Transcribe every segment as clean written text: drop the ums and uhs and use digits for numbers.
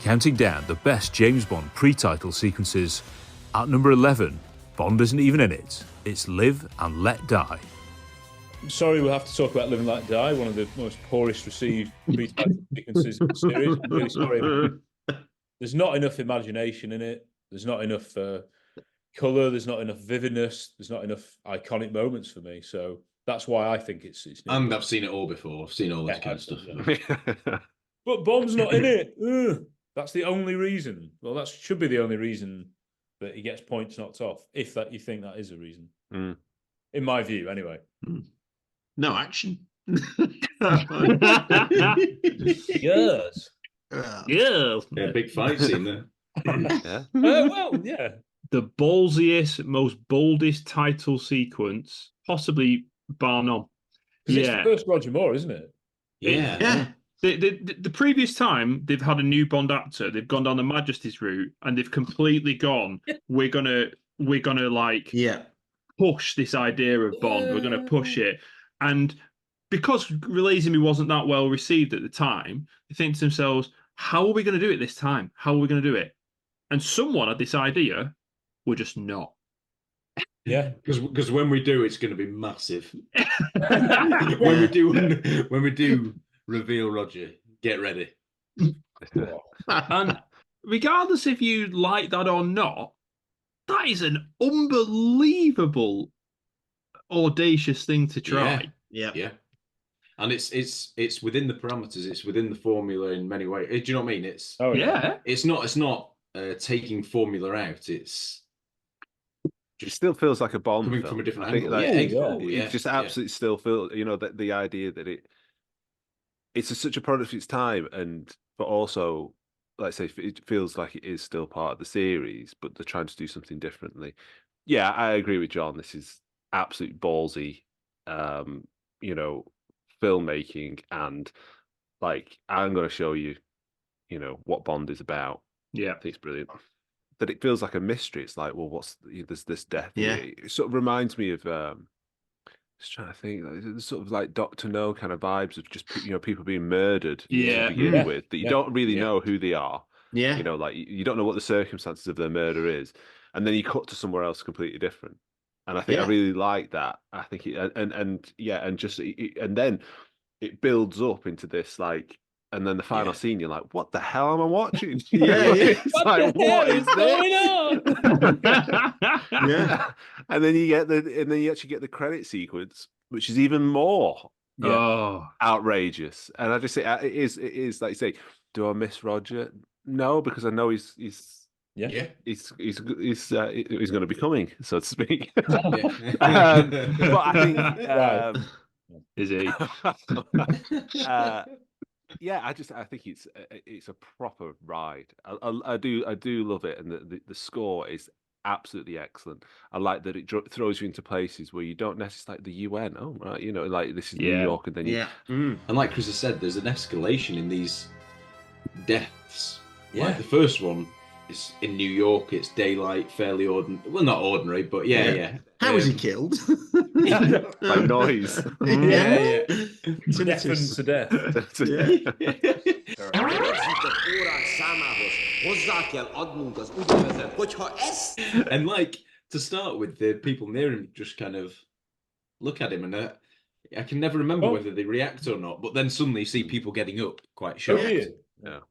Counting down the best James Bond pre-title sequences, at number 11, Bond isn't even in it. It's Live and Let Die. I'm sorry, we'll have to talk about Live and Let Die, one of the most poorest received pre-title sequences in the series. I'm really sorry. There's not enough imagination in it. There's not enough colour. There's not enough vividness. There's not enough iconic moments for me. So that's why I think it's. And I've seen it all before. I've seen all this kind of stuff. Yeah. But Bond's not in it. Ugh. That's the only reason. Well, that should be the only reason that he gets points knocked off, if that you think that is a reason. In my view, anyway. No action. Yes. Yeah. Yeah, big fight scene there. Yeah. Well, yeah. The ballsiest, most boldest title sequence, possibly bar none. It's the first Roger Moore, isn't it? Yeah. The previous time they've had a new Bond actor, they've gone down the Majesty's route and they've completely gone, we're gonna like push this idea of Bond, we're gonna push it. And because Lazenby wasn't that well received at the time, they think to themselves, how are we gonna do it this time? How are we gonna do it? And someone had this idea, we're just not. Yeah, because when we do, it's going to be massive. when we do reveal Roger, get ready. And regardless if you like that or not, that is an unbelievable, audacious thing to try. Yeah. And it's within the parameters. It's within the formula in many ways. Do you know what I mean? It's It's not taking formula out. It still feels like a Bond coming film. from a different angle. It just absolutely still feels, that the idea that it's such a product of its time, but also, like I say, it feels like it is still part of the series, but they're trying to do something differently. Yeah, I agree with John. This is absolutely ballsy, filmmaking, and like I'm going to show you, what Bond is about. Yeah, I think it's brilliant. That it feels like a mystery. It's like, well, what's there's this death? Yeah, it sort of reminds me of. Just trying to think, it's sort of like Doctor No kind of vibes of just people being murdered to begin with, that you don't really know who they are. Yeah, like you don't know what the circumstances of their murder is, and then you cut to somewhere else completely different. And I think I really like that. I think and then it builds up into this like. And then the final scene, you're like, "What the hell am I watching?" It's like, what is going on? And then you actually get the credit sequence, which is even more outrageous. And I just say, it is like you say, do I miss Roger? No, because I know he's going to be coming, so to speak. But I think is he? Yeah, I think it's a proper ride. I do love it, and the score is absolutely excellent. I like that it throws you into places where you don't necessarily like the UN. Oh right, like this is New York, and then and like Chris has said, there's an escalation in these deaths. Like the first one is in New York. It's daylight, fairly ordinary. Well, not ordinary, but yeah. How is he killed? By noise. Deafened to death. And like to start with, the people near him just kind of look at him, and I can never remember whether they react or not. But then suddenly you see people getting up, quite shocked.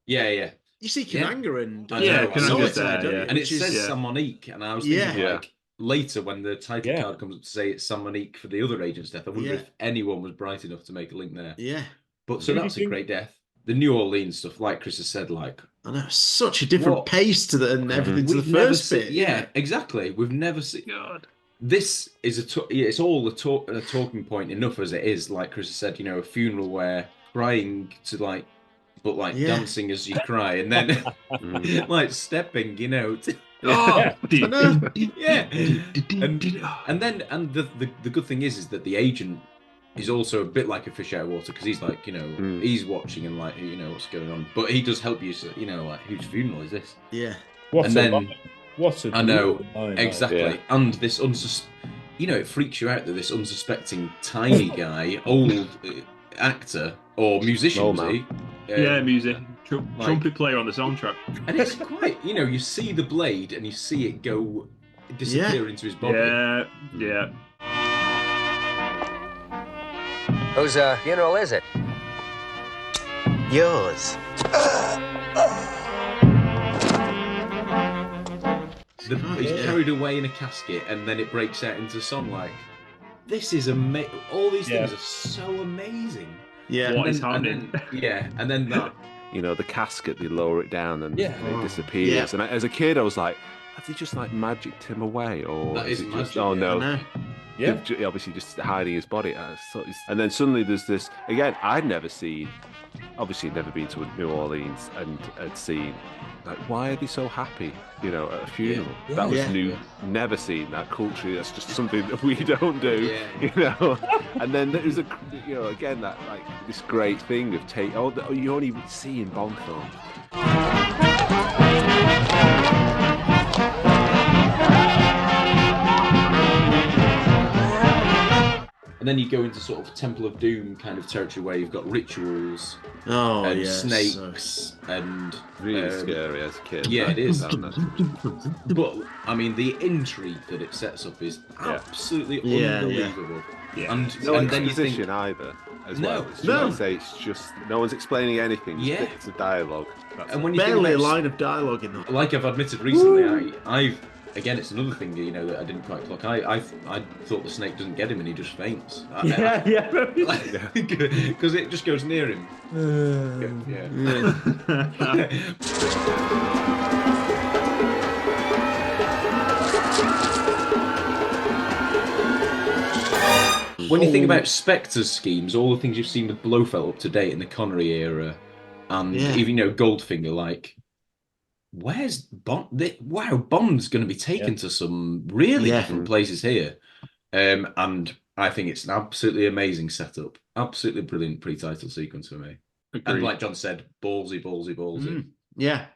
Yeah. You see Kananga and Kananga's there, and it says Samonique, and I was thinking like later when the title card comes up to say it's Samonique for the other agent's death, I wonder if anyone was bright enough to make a link there. Yeah. But so that's a great death. The New Orleans stuff, like Chris has said, like I know, such a different pace to and everything to the first bit. Yeah, exactly. We've never seen. God. This is it's all a talking point enough as it is. Like Chris has said, a funeral where crying to like. But like dancing as you cry, and then like stepping, Yeah. And the good thing is that the agent is also a bit like a fish out of water, because he's like, he's watching and like, what's going on, but he does help you. So, like, whose funeral is this? Yeah. I know exactly, and this it freaks you out that this unsuspecting tiny guy, old actor or musician, music. Trumpet player on the soundtrack. And it's quite, you see the blade and you see it disappear into his body. Yeah. Whose funeral is it? Yours. He's carried away in a casket, and then it breaks out into song like, this is amazing. All these things are so amazing. Yeah. What is happening? And then that. The casket, they lower it down and it disappears. And as a kid, I was like, have they just like magicked him away? Or that is it magic, just, oh no. Yeah. Obviously just hiding his body. And then suddenly there's this, again, I'd never seen, obviously never been to New Orleans and had seen, like, why are they so happy, at a funeral? That was new, never seen that culturally. That's just something that we don't do, And then there was again, that like this great thing of you only see in Bond films. And then you go into sort of Temple of Doom kind of territory where you've got rituals and snakes and... Really scary as a kid. Yeah, it is. But, I mean, the intrigue that it sets up is absolutely unbelievable. Yeah. And then you think... either, as well. It's just... No one's explaining anything. Just bits of dialogue. And when you barely a line of dialogue in that. Like I've admitted recently, Again, it's another thing, that I didn't quite clock. I thought the snake doesn't get him and he just faints. Because it just goes near him. When you think about Spectre's schemes, all the things you've seen with Blofeld up to date in the Connery era, and even Goldfinger, like... Where's Bond? Bond's going to be taken to some really different places here. And I think it's an absolutely amazing setup. Absolutely brilliant pre-title sequence for me. Agreed. And like John said, ballsy. Yeah.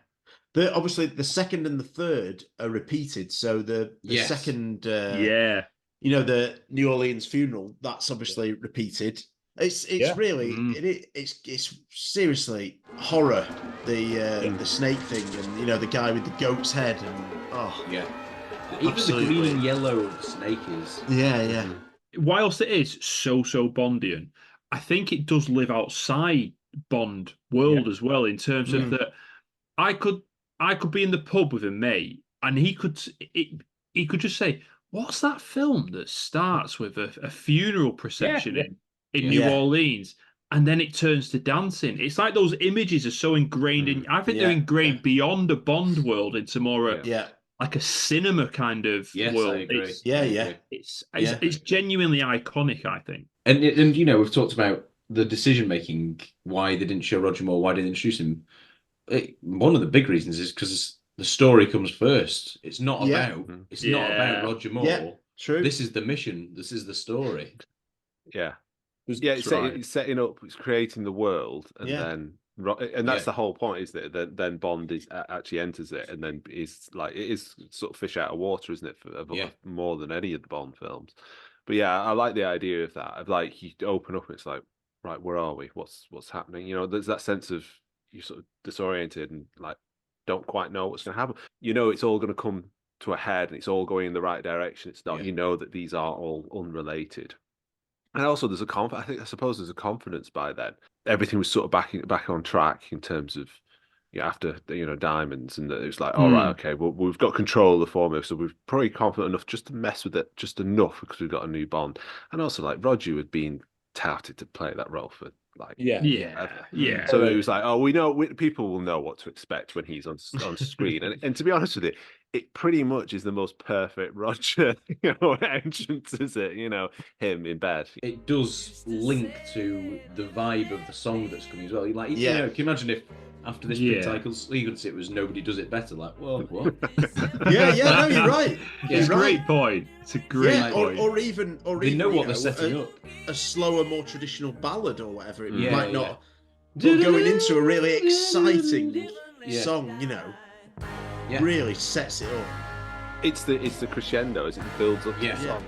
Obviously, the second and the third are repeated. So the second, the New Orleans funeral, that's obviously repeated. It's really it's seriously horror, the snake thing, and the guy with the goat's head, and even absolutely. The green and yellow snake is whilst it is so Bondian, I think it does live outside Bond world as well, in terms of that I could be in the pub with a mate and he could just say, what's that film that starts with a funeral procession in New Orleans, and then it turns to dancing? It's like those images are so ingrained in. I think they're ingrained beyond a Bond world into more like a cinema kind of world. I agree. It's genuinely iconic, I think. And we've talked about the decision making, why they didn't show Roger Moore, why they didn't introduce him. One of the big reasons is because the story comes first. It's not about Roger Moore. Yeah, true. This is the mission. This is the story. Yeah. It's setting up, it's creating the world, and that's the whole point, is that then Bond actually enters it, and then is like, it is sort of fish out of water, isn't it? More than any of the Bond films. But I like the idea of that. Of like, you open up and it's like, right, where are we? What's happening? There's that sense of you're sort of disoriented and like don't quite know what's going to happen. It's all going to come to a head, and it's all going in the right direction. It's not, that these are all unrelated. And also, there's I suppose there's a confidence by then. Everything was sort of back on track in terms of, after Diamonds, and it was like, all right, okay, well, we've got control of the formula, so we're probably confident enough just to mess with it just enough because we've got a new Bond. And also, like, Roger had been touted to play that role for like ever. So it was like, oh, we know, people will know what to expect when he's on screen. And to be honest with you, it pretty much is the most perfect Roger entrance, is it? Him in bed. It does link to the vibe of the song that's coming as well. Like, can you imagine if after this pre-title sequence it was Nobody Does It Better? Like, well, what? No, you're right. It's a great point. It's a great point. Or even they know what they're setting up. A slower, more traditional ballad or whatever. It might not. But going into a really exciting song, really sets it up. It's the crescendo as it builds up to the song.